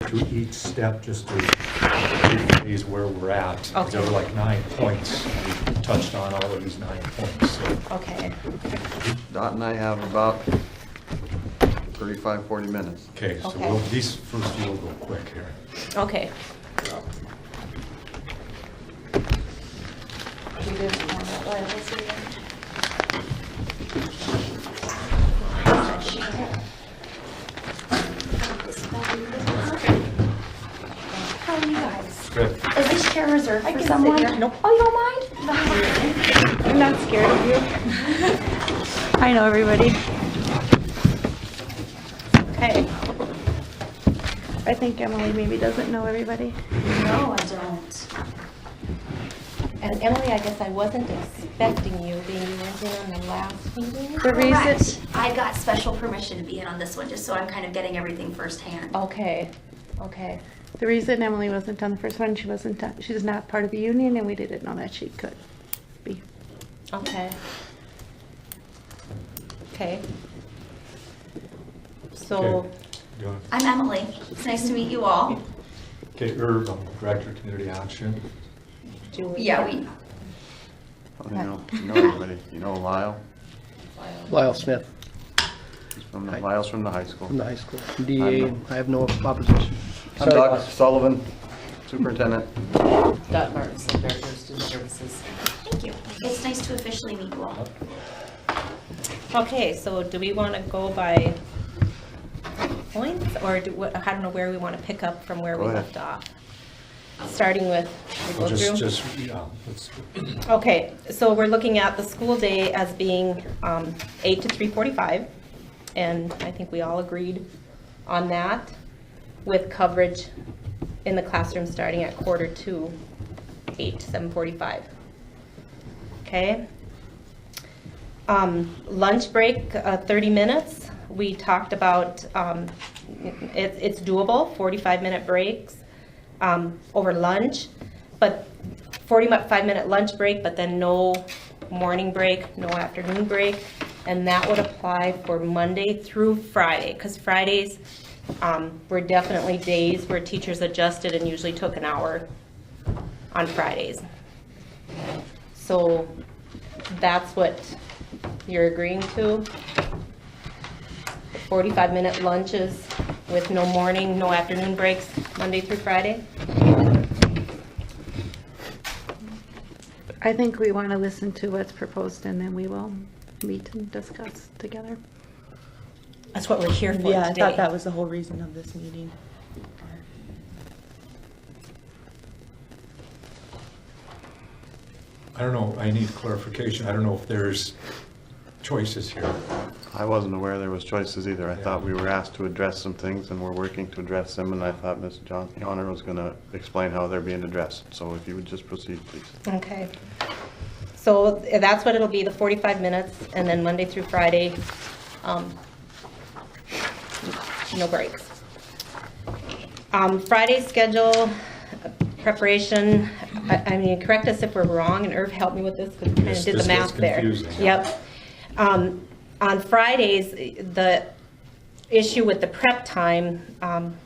to each step just to rephrase where we're at. 'Cause there were like 9 points. We touched on all of these 9 points. So. Okay. Dot and I have about 35, 40 minutes. Okay, so Okay. these first few will go quick here. Okay. We didn't want to let us see that. How are you guys? Good. Is this chair reserved I for can sit someone? here. Nope. Oh, you don't mind? I'm not scared of you. I know everybody. Okay. I think Emily maybe doesn't know everybody. No, I don't. And Emily, I guess I wasn't expecting you, being you weren't in on the last meeting. The reason I got special permission to be in on this one, just so I'm kind of getting everything firsthand. Okay, okay. The reason Emily wasn't on the first one, she's not part of the union, and we didn't know that she could be. Okay. Okay. So, Okay. Do you want- I'm Emily. It's nice to meet you all. Okay, Irv, Director of Community Action. Julie. Yeah, we, You know everybody. You know Lyle? Lyle Smith Lyle's from the high school. from the high school. DA, I have no opposition. I'm Doc Sullivan, Superintendent. Dot Martin, Director of Student Services. thank you. It's nice to officially meet you all. Okay, so do we want to go by points, or I don't know where we want to pick up from where we Go ahead. left off? Starting with, we Well, go through? let's, Okay, so we're looking at the school day as being 8 to 3:45, and I think we all agreed on that, with coverage in the classroom starting at 7:45 to 7:45. Okay? Lunch break, 30 minutes. We talked about, it's doable, 45-minute breaks over lunch, but 45-minute lunch break, but then no morning break, no afternoon break, and that would apply for Monday through Friday, because Fridays were definitely days where teachers adjusted and usually took an hour on Fridays. So that's what you're agreeing to? 45-minute lunches with no morning, no afternoon breaks, Monday through Friday? I think we want to listen to what's proposed, and then we will meet and discuss together. That's what we're here for today. Yeah, I thought that was the whole reason of this meeting. I don't know, I need clarification. I don't know if there's choices here. I wasn't aware there was choices either. I thought we were asked to address some things and we're working to address them, and I thought Ms. Johnner was going to explain how they're being addressed. So if you would just proceed, please. Okay. So that's what it'll be, the 45 minutes, and then Monday through Friday, no breaks. Friday schedule, preparation, I mean, correct us if we're wrong, and Irv helped me with this, because we kind of did the This gets math there. confusing. Yep. On Fridays, the issue with the prep time,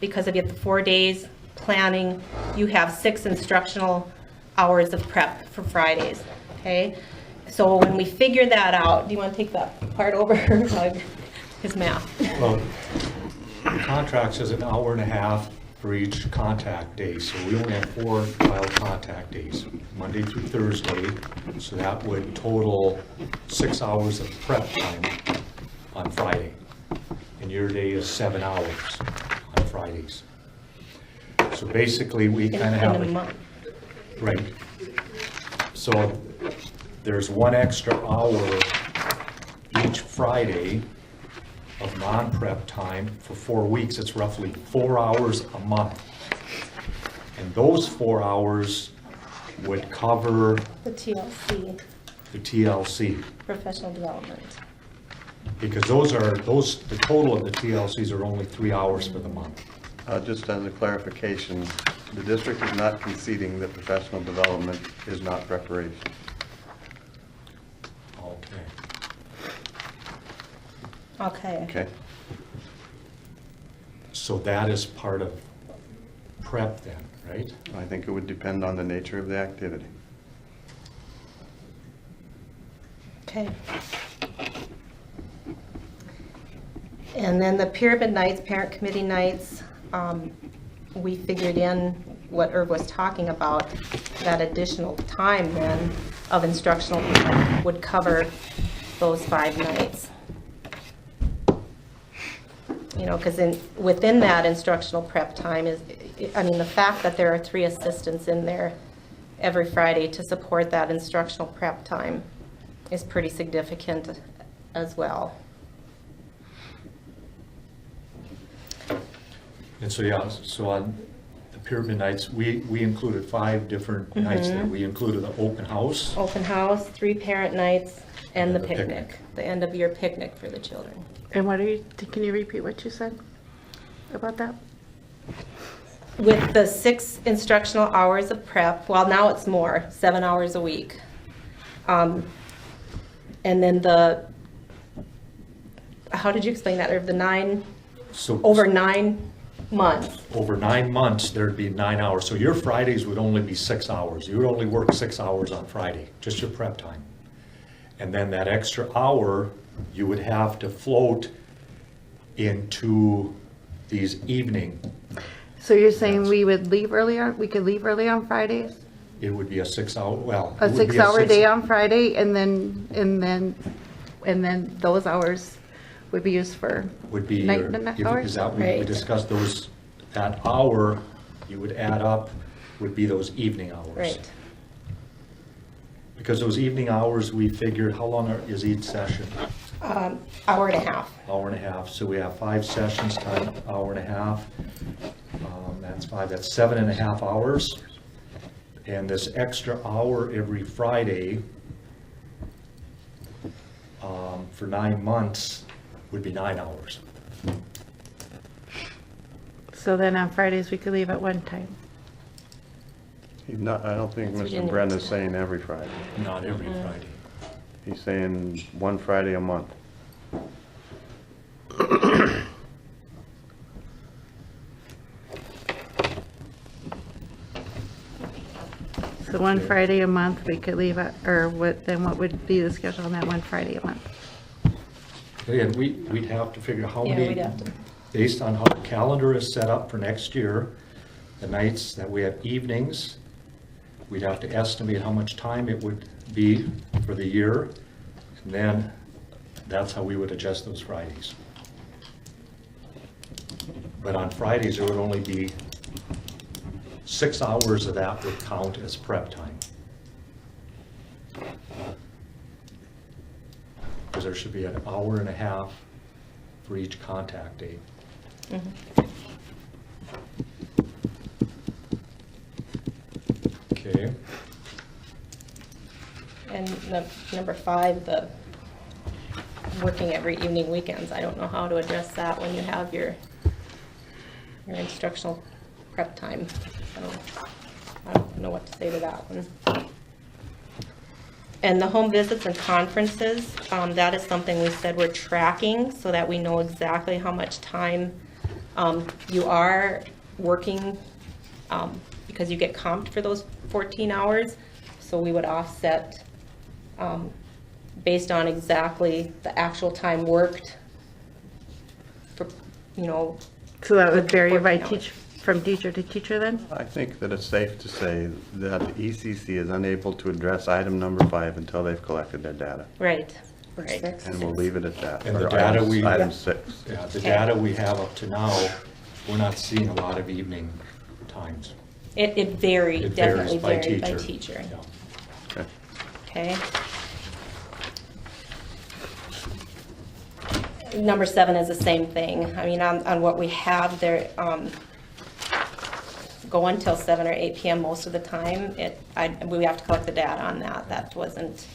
because of the 4 days planning, you have 6 instructional hours of prep for Fridays, okay? So when we figure that out, do you want to take that part over, his math? Well, the contract says an hour and a half for each contact day, so we only have 4 child contact days, Monday through Thursday, so that would total 6 hours of prep time on Friday. And your day is 7 hours on Fridays. So basically, we kind of have. In a month. Right. So there's 1 extra hour each Friday of non-prep time for 4 weeks. It's roughly 4 hours a month. And those 4 hours would cover The TLC, the TLC. professional development. Because the total of the TLCs are only 3 hours for the month. Just as a clarification, the district is not conceding that professional development is not preparation. Okay. Okay. Okay? So that is part of prep then, right? I think it would depend on the nature of the activity. Okay. And then the pyramid nights, parent committee nights, we figured in what Irv was talking about, that additional time then of instructional time would cover those 5 nights. You know, because within that instructional prep time is, I mean, the fact that there are 3 assistants in there every Friday to support that instructional prep time is pretty significant as well. And so, yeah, so on the pyramid nights, we included 5 different nights there. We included the open house. Open house, 3 parent nights, and the And the picnic. picnic, the end of year picnic for the children. And can you repeat what you said about that? With the 6 instructional hours of prep, well, now it's more, 7 hours a week. And then how did you explain that, Irv? So Over 9 months. over 9 months, there'd be 9 hours. So your Fridays would only be 6 hours. You would only work 6 hours on Friday, just your prep time. And then that extra hour, you would have to float into these evening. So you're saying Yes. we could leave early on Fridays? It would be a 6-hour, well. A it would be 6-hour day 6 on Friday and then those hours would be used for Would be night your, and if- hours? is that, we Right. discussed those, that hour you would add up would be those evening hours. Right. Because those evening hours, we figured, how long is each session? Hour and a half. Hour and a half, so we have 5 sessions times hour and a half. That's 5, that's 7.5 hours. And this extra hour every Friday for 9 months would be 9 hours. So then on Fridays, we could leave at one time. I don't think That's what you Mr. need Brennan to is know. saying every Friday. Not every Friday. He's saying 1 Friday a month. So one Okay. Friday a month, we could leave at, or what would be the schedule on that one Friday a month? Again, we'd have to figure out how Yeah, many, we'd have to. based on how the calendar is set up for next year, the nights that we have evenings, we'd have to estimate how much time it would be for the year, and then that's how we would adjust those Fridays. But on Fridays, there would only be 6 hours of that would count as prep time. Because there should be an hour and a half for each contact date. Okay, And number 5, the working every evening weekends. I don't know how to address that when you have your instructional prep time. I don't know what to say to that one. And the home visits and conferences, that is something we said we're tracking so that we know exactly how much time you are working, because you get comped for those 14 hours. So we would offset based on exactly the actual time worked for, you know. So that would vary by 14 hours. from teacher to teacher then? I think that it's safe to say that the ECC is unable to address item number 5 until they've collected their data. Right, right. And we'll leave it at that. And the Or data item- we- Item 6. yeah, the Okay. data we have up to now, we're not seeing a lot of evening times. It varied, It definitely varies varied by teacher. Yeah. Okay. Okay. Number 7 is the same thing. I mean, on what we have there, go until 7 or 8 PM most of the time. We have to collect the data on that. That wasn't,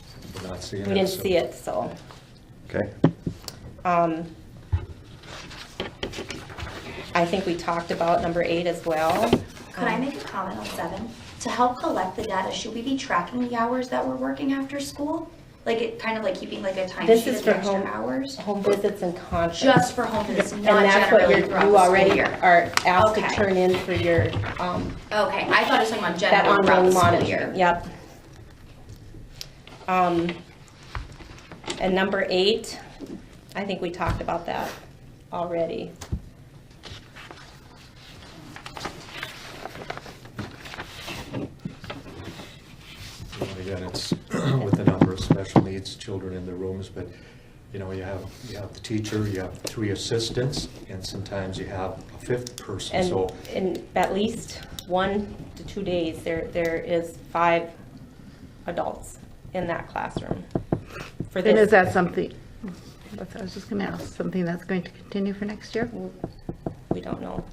We're not seeing we it, didn't so- see it, so. Okay. I think we talked about number 8 as well. Could I make a comment on 7? To help collect the data, should we be tracking the hours that we're working after school? Like it kind of like keeping like a time This sheet is of the for extra home- hours? Home visits and concerts. Just for home visits, And not that's what generally you're, throughout you the school already year? are asked to Okay. turn in for your, Okay, I thought it was talking about that generally throughout ongoing the school monitoring, year. yep. And number 8, I think we talked about that already. And again, it's with the number of special needs children in the rooms, but, you know, you have the teacher, you have 3 assistants, and sometimes you have a 5th person, And so. in at least 1 to 2 days, there is 5 adults in that classroom for And is this. that something, I was just gonna ask, something that's going to continue for next year? We don't know.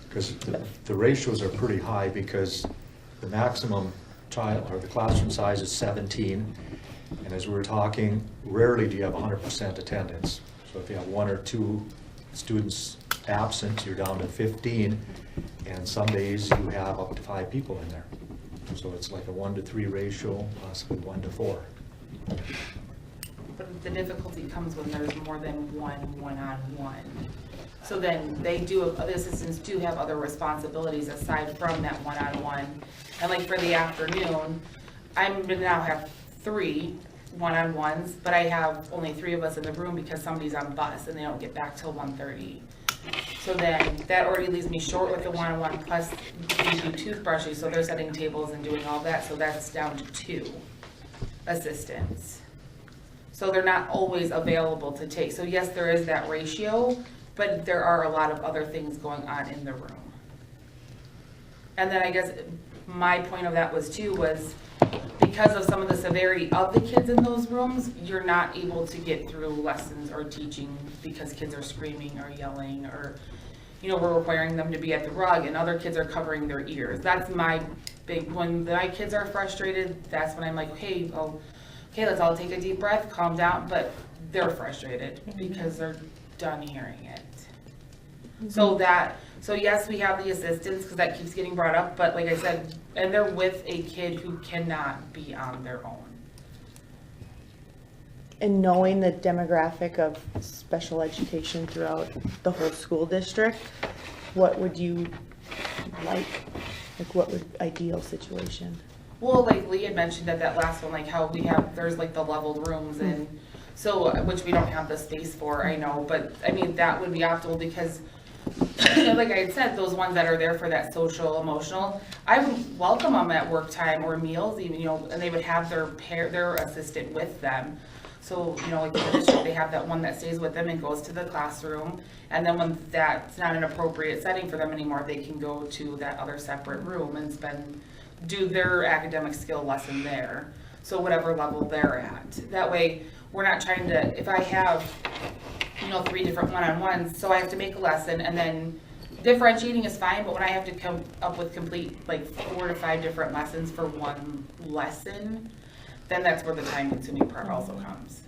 Because the ratios are pretty high, because the maximum child, or the classroom size is 17. And as we were talking, rarely do you have 100% attendance. So if you have 1 or 2 students absent, you're down to 15. And some days you have up to 5 people in there. So it's like a 1-to-3 ratio, possibly 1-to-4. But the difficulty comes when there's more than one-on-one. So then the assistants do have other responsibilities aside from that one-on-one. And like for the afternoon, I'm gonna now have 3 one-on-ones, but I have only 3 of us in the room because somebody's on bus and they don't get back till 1:30. So then that already leaves me short with the one-on-one, plus we do toothbrushes, so they're setting tables and doing all that, so that's down to 2 assistants. So they're not always available to take. So yes, there is that ratio, but there are a lot of other things going on in the room. And then I guess my point of that was too, was because of some of the severity of the kids in those rooms, you're not able to get through lessons or teaching because kids are screaming or yelling, or, you know, we're requiring them to be at the rug and other kids are covering their ears. That's my big, when my kids are frustrated, that's when I'm like, hey, okay, let's all take a deep breath, calm down, but they're frustrated because they're done hearing it. So yes, we have the assistants, because that keeps getting brought up, but like I said, and they're with a kid who cannot be on their own. And knowing the demographic of special education throughout the whole school district, what would you like what would ideal situation? Well, like Lee had mentioned at that last one, like how there's like the leveled rooms, and so, which we don't have the space for, I know, but I mean, that would be optimal, because like I had said, those ones that are there for that social, emotional, I would welcome them at work time or meals even, you know, and they would have their assistant with them. So, you know, like in the district, they have that one that stays with them and goes to the classroom. And then when that's not an appropriate setting for them anymore, they can go to that other separate room and do their academic skill lesson there. So whatever level they're at. That way, we're not trying to, if I have, you know, 3 different one-on-ones, so I have to make a lesson, and then differentiating is fine, but when I have to come up with complete, like 4 to 5 different lessons for one lesson, then that's where the time-consuming part also comes.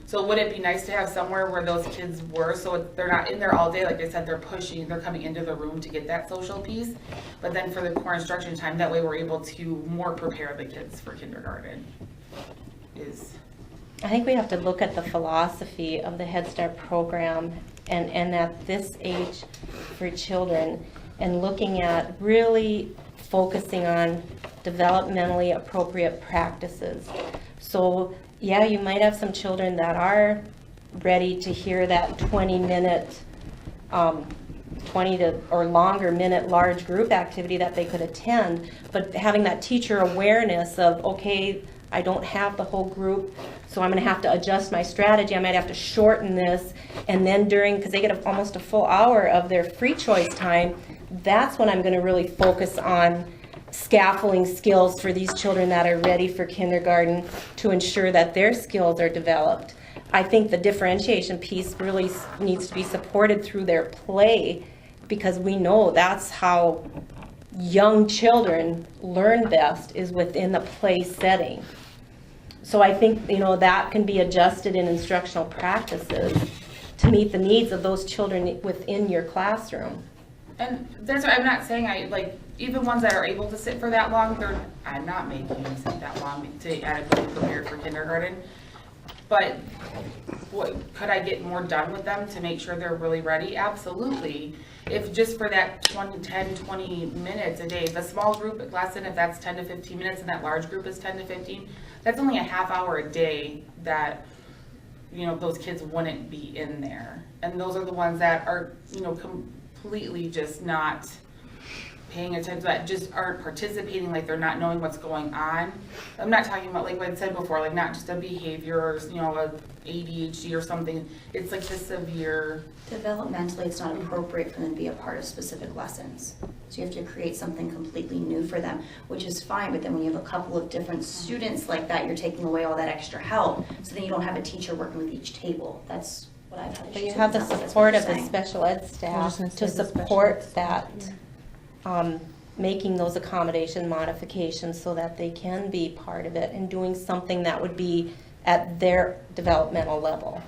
So would it be nice to have somewhere where those kids were, so they're not in there all day, like I said, they're coming into the room to get that social piece, but then for the core instruction time, that way we're able to more prepare the kids for kindergarten, I think we have to look at the philosophy of the Head Start program and at this age for children, and looking at really focusing on developmentally appropriate practices. So yeah, you might have some children that are ready to hear that 20-minute, 20 to or longer minute large group activity that they could attend, but having that teacher awareness of, okay, I don't have the whole group, so I'm going to have to adjust my strategy. I might have to shorten this, and then because they get almost a full hour of their free choice time, that's when I'm going to really focus on scaffolding skills for these children that are ready for kindergarten to ensure that their skills are developed. I think the differentiation piece really needs to be supported through their play, because we know that's how young children learn best, is within the play setting. So I think, you know, that can be adjusted in instructional practices to meet the needs of those children within your classroom. And that's, I'm not saying even ones that are able to sit for that long, I'm not making them sit that long to adequately prepare for kindergarten. But could I get more done with them to make sure they're really ready? Absolutely. If just for that 10, 20 minutes a day, the small group lesson, if that's 10 to 15 minutes and that large group is 10 to 15, that's only a half hour a day that, those kids wouldn't be in there. And those are the ones that are, completely just not paying attention, that just aren't participating, like they're not knowing what's going on. I'm not talking about, like what I said before, like not just a behavior or, a ADHD or something. It's like the severe. Developmentally, it's not appropriate for them to be a part of specific lessons. So you have to create something completely new for them, which is fine, but then when you have a couple of different students like that, you're taking away all that extra help. So then you don't have a teacher working with each table. That's what I've had issues with. But you have the Sounds like that's support what you're of the saying. special ed I staff was gonna to say the special support ed that, making those accommodation modifications so that they can be part of it and doing something that would be at their developmental level.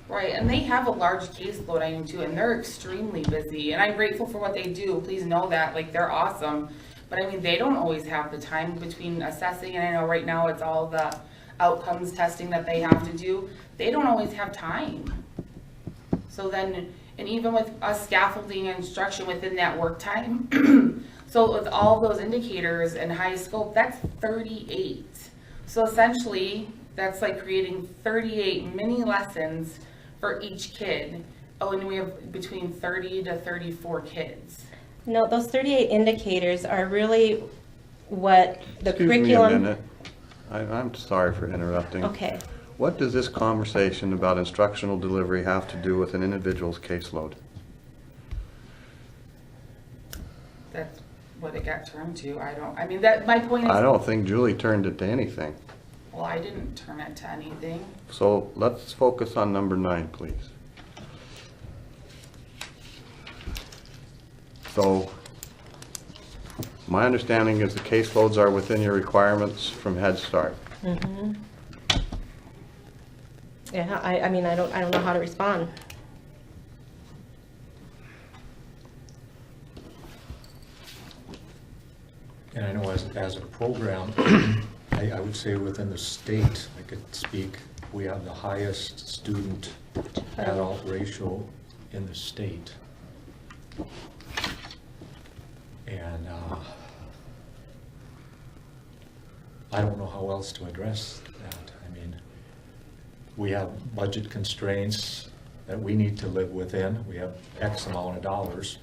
Right, and they have a large caseload, I know too, and they're extremely busy, and I'm grateful for what they do, please know that, like, they're awesome. But I mean, they don't always have the time between assessing, and I know right now it's all the outcomes testing that they have to do. They don't always have time. So then, and even with us scaffolding and instruction within that work time, so with all those indicators and high scope, that's 38. So essentially, that's like creating 38 mini lessons for each kid. Oh, and we have between 30 to 34 kids. No, those 38 indicators are really what the Excuse me a curriculum. minute. I'm sorry for interrupting. Okay, What does this conversation about instructional delivery have to do with an individual's caseload? That's what it got turned to. My point I is, don't think Julie turned it to anything. well, I didn't turn it to anything. So let's focus on number 9, please. So, my understanding is the caseloads are within your requirements from Head Start. yeah, I mean, I don't know how to respond. And I know as a program, I would say within the state, I could speak, we have the highest student adult ratio in the state. And I don't know how else to address that. I mean, we have budget constraints that we need to live within. We have X amount of dollars.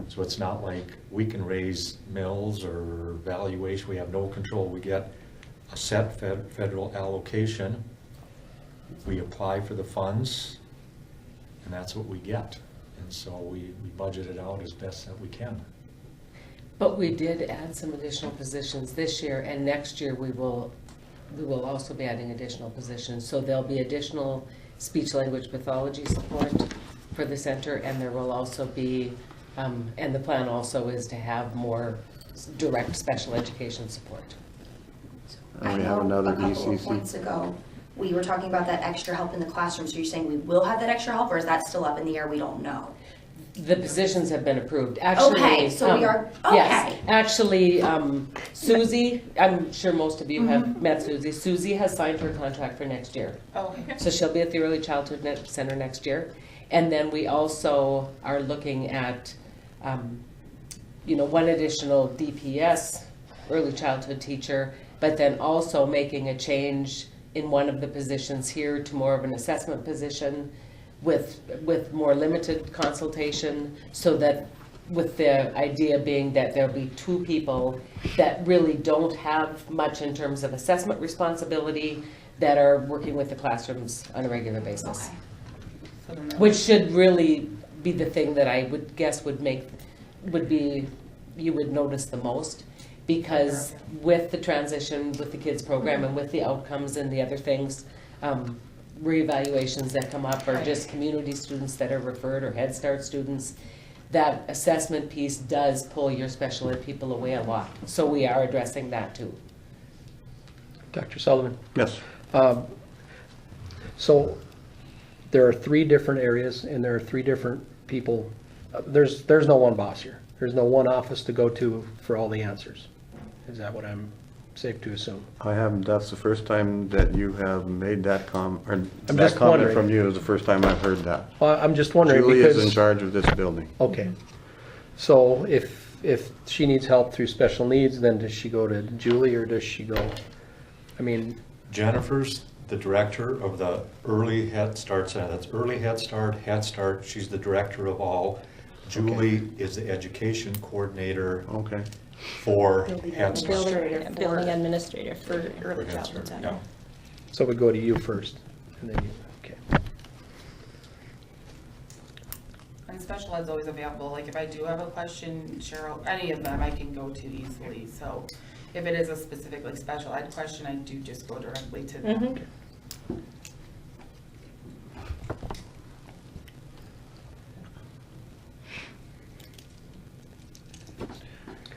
So it's not like we can raise mills or valuation. We have no control. We get a set federal allocation. We apply for the funds, and that's what we get. And so we budget it out as best that we can. But we did add some additional positions this year, and next year we will also be adding additional positions. So there'll be additional speech-language pathology support for the center, and there will also be, and the plan also is to have more direct special education support. And we have another I know a couple of ECC. points ago, we were talking about that extra help in the classroom, so you're saying we will have that extra help, or is that still up in the air, we don't know? The positions have been approved. Actually, Okay, so we are- Yes, okay. actually, Susie, I'm sure most of you have met Susie. Susie has signed her contract for next year. Oh, okay. So she'll be at the Early Childhood Center next year. And then we also are looking at, one additional DPS, early childhood teacher, but then also making a change in one of the positions here to more of an assessment position with more limited consultation, so that with the idea being that there'll be 2 people that really don't have much in terms of assessment responsibility that are working with the classrooms on a regular basis. Okay. So then that- Which should really be the thing that I would guess you would notice the most. Because with the transition, with the kids program and with the outcomes and the other things, reevaluations that come up, or just community students that are referred, or Head Start students, that assessment piece does pull your special ed people away a lot. So we are addressing that too. Dr. Sullivan. Yes. So there are 3 different areas, and there are 3 different people there's no one boss here. There's no one office to go to for all the answers. Is that what I'm safe to assume? I haven't, that's the first time that you have made that or that just comment wondering. from you is the first time I've heard that. Well, I'm just wondering Julie is in because, charge of this building. okay. So if she needs help through special needs, then does she go to Julie or does she go, I mean, Jennifer's the director of the Early Head Start Center. That's Early Head Start. She's the director of all. Julie is the education coordinator Okay. for Head Start. Building administrator for Early Head childhood Start, center. yeah. so we go to you first and then you, okay. And special ed's always available, like if I do have a question, Cheryl, any of them I can go to easily, so if it is a specific like special ed question, I do just go directly to them. Mhm.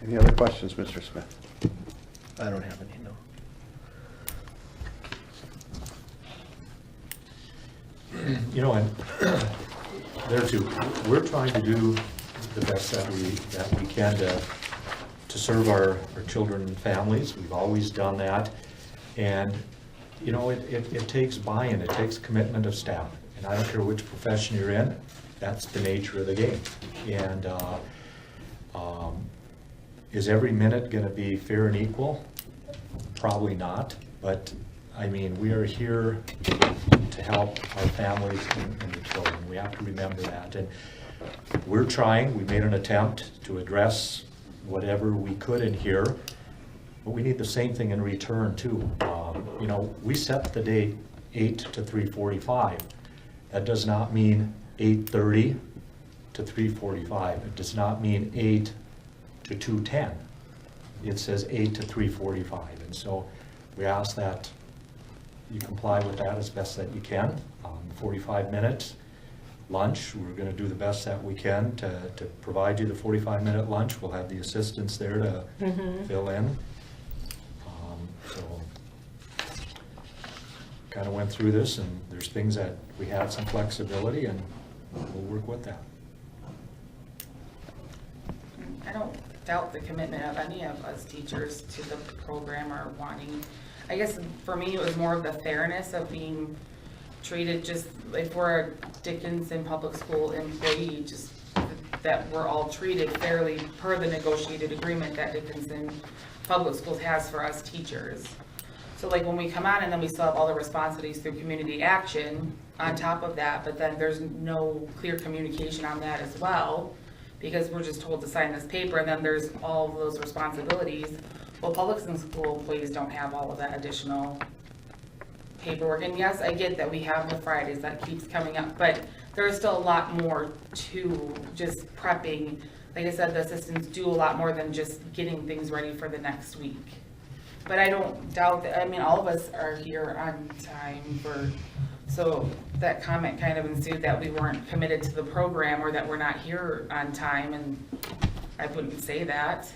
Any other questions, Mr. Smith? I don't have any, no. You know, and there too, we're trying to do the best that we can to serve our children and families. We've always done that. And, you know, it takes buy-in, it takes commitment of staff. And I don't care which profession you're in, that's the nature of the game. And is every minute gonna be fair and equal? Probably not, but, I mean, we are here to help our families and the children. We have to remember that. And we're trying, we made an attempt to address whatever we could in here, but we need the same thing in return too. You know, we set the date 8 to 3:45. That does not mean 8:30 to 3:45. It does not mean 8 to 2:10. It says 8 to 3:45. And so we ask that you comply with that as best that you can. 45 minutes lunch, we're going to do the best that we can to provide you the 45-minute lunch. We'll have the assistants there to fill in. So kind of went through this, and there's things that we have some flexibility, and we'll work with that. I don't doubt the commitment of any of us teachers to the program or wanting, I guess for me, it was more of the fairness of being treated just, if we're a Dickinson Public School employee, just that we're all treated fairly per the negotiated agreement that Dickinson Public Schools has for us teachers. So like when we come on and then we still have all the responsibilities through community action on top of that, but then there's no clear communication on that as well, because we're just told to sign this paper and then there's all of those responsibilities. Well, public school employees don't have all of that additional paperwork. And yes, I get that we have the Fridays, that keeps coming up, but there's still a lot more to just prepping. Like I said, the assistants do a lot more than just getting things ready for the next week. But I don't doubt that, I mean, all of us are here on time so that comment kind of ensued that we weren't committed to the program or that we're not here on time, and I wouldn't say that.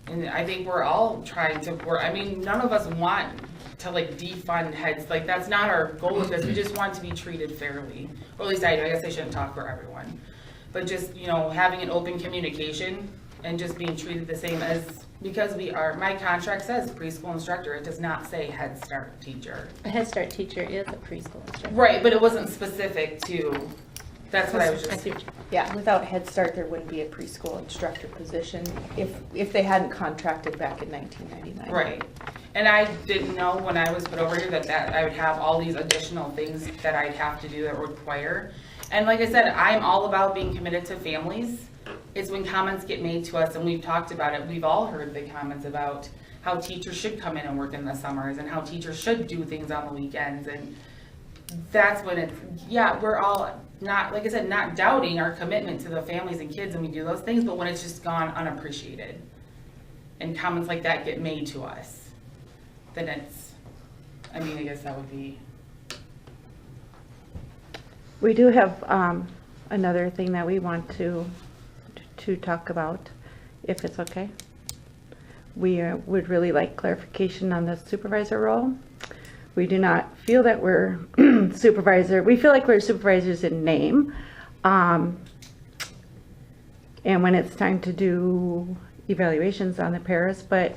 And I think we're all trying to work, I mean, none of us want to like defund heads, like that's not our goal with this, we just want to be treated fairly. Or at least I do, I guess I shouldn't talk for everyone. But just, you know, having an open communication and just being treated the same as, because we are, my contract says preschool instructor, it does not say Head Start teacher. A Head Start teacher is a preschool instructor. Right, but it wasn't specific to, that's what I was I just. see what you- Yeah, without Head Start, there wouldn't be a preschool instructor position if they hadn't contracted back in 1999. Right, and I didn't know when I was put over here that I would have all these additional things that I'd have to do that require. And like I said, I'm all about being committed to families. It's when comments get made to us, and we've talked about it, we've all heard the comments about how teachers should come in and work in the summers, and how teachers should do things on the weekends, and that's when it's, yeah, we're all not, like I said, not doubting our commitment to the families and kids, and we do those things, but when it's just gone unappreciated, and comments like that get made to us, then it's, I mean, I guess that would be. We do have another thing that we want to talk about, if it's okay. We would really like clarification on the supervisor role. We do not feel that we're supervisor. We feel like we're supervisors in name. And when it's time to do evaluations on the paras, but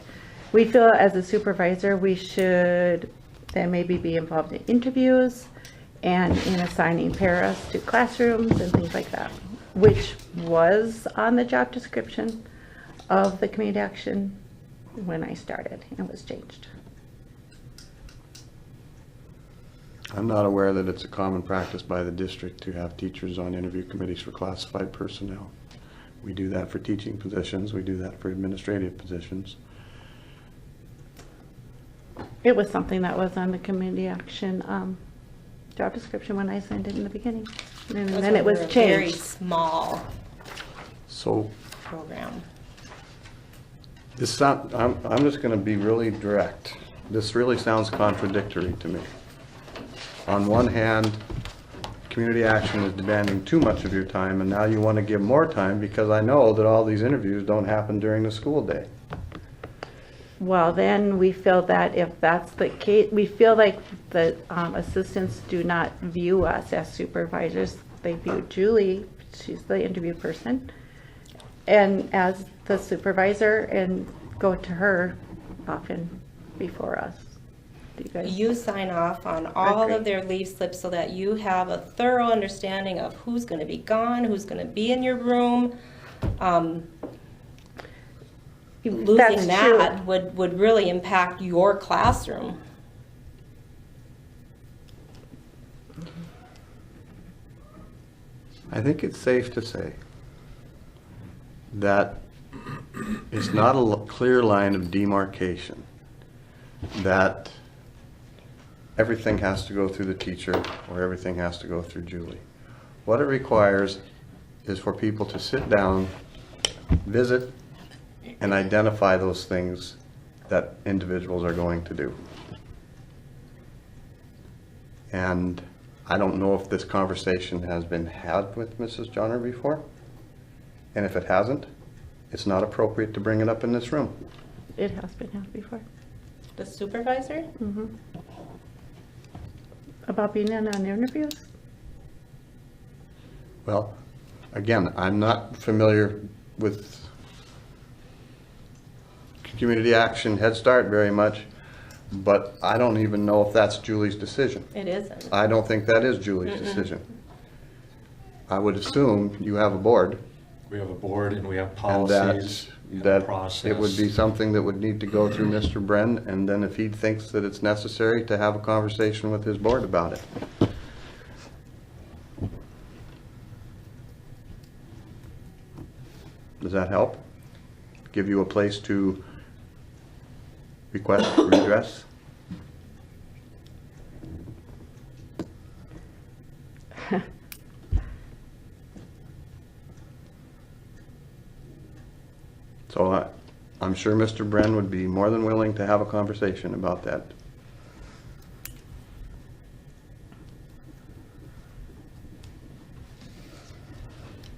we feel as a supervisor, we should then maybe be involved in interviews and in assigning paras to classrooms and things like that, which was on the job description of the community action when I started, and was changed. I'm not aware that it's a common practice by the district to have teachers on interview committees for classified personnel. We do that for teaching positions, we do that for administrative positions. It was something that was on the community action job description when I signed it in the beginning. And then it was We're a very changed. small So program. I'm just gonna be really direct. This really sounds contradictory to me. On one hand, community action is demanding too much of your time, and now you want to give more time because I know that all these interviews don't happen during the school day. Well, then we feel that if that's the case, we feel like the assistants do not view us as supervisors. They view Julie, she's the interview person, and as the supervisor, and go to her often before us. Do you guys? You sign off on all Agree. of their leave slips so that you have a thorough understanding of who's gonna be gone, who's gonna be in your room. That's Losing true. that would really impact your classroom. I think it's safe to say that it's not a clear line of demarcation, that everything has to go through the teacher or everything has to go through Julie. What it requires is for people to sit down, visit, and identify those things that individuals are going to do. And I don't know if this conversation has been had with Mrs. Johnner before. And if it hasn't, it's not appropriate to bring it up in this room. It has been had before. The supervisor? About being in on interviews? Well, again, I'm not familiar with community action Head Start very much, but I don't even know if that's Julie's decision. It isn't. I don't think that is Julie's decision. I would assume you have a board, We have a board and we have and policies, we have a that process. it would be something that would need to go through Mr. Bren, and then if he thinks that it's necessary, to have a conversation with his board about it. Does that help? Give you a place to request redress? So I'm sure Mr. Bren would be more than willing to have a conversation about that.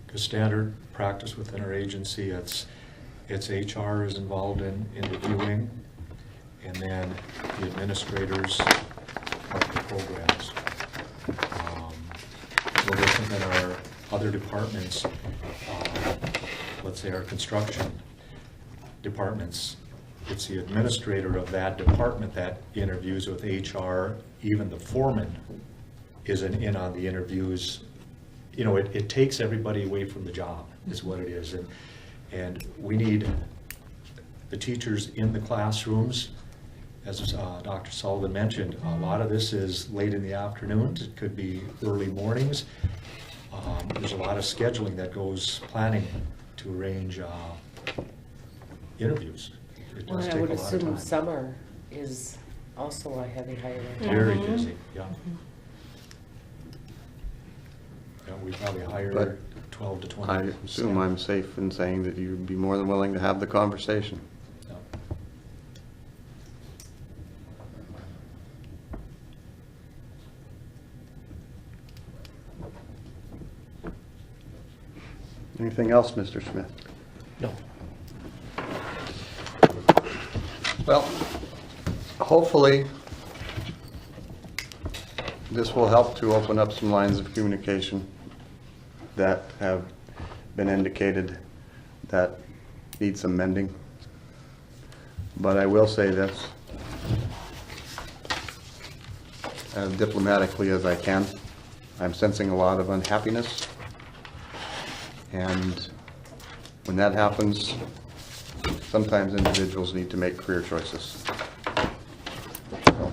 Because standard practice within our agency, it's HR is involved in interviewing, and then the administrators of the programs. No different than our other departments, let's say our construction departments. It's the administrator of that department that interviews with HR. Even the foreman isn't in on the interviews. You know, it takes everybody away from the job, is what it is. And we need the teachers in the classrooms. As Dr. Sullivan mentioned, a lot of this is late in the afternoons. It could be early mornings. There's a lot of scheduling that goes, planning to arrange interviews. It Well, does I take a would lot of assume time. summer is also a heavy hiring. Very Mhm. busy, yeah. Yeah, we probably hire But 12 to 20. I assume I'm safe in saying that you'd be more than willing to have the conversation. Yeah. Anything else, Mr. Smith? No. Well, hopefully, This will help to open up some lines of communication that have been indicated that need some mending. But I will say this, as diplomatically as I can, I'm sensing a lot of unhappiness. And when that happens, sometimes individuals need to make career choices. So,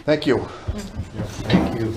thank you. Thank you.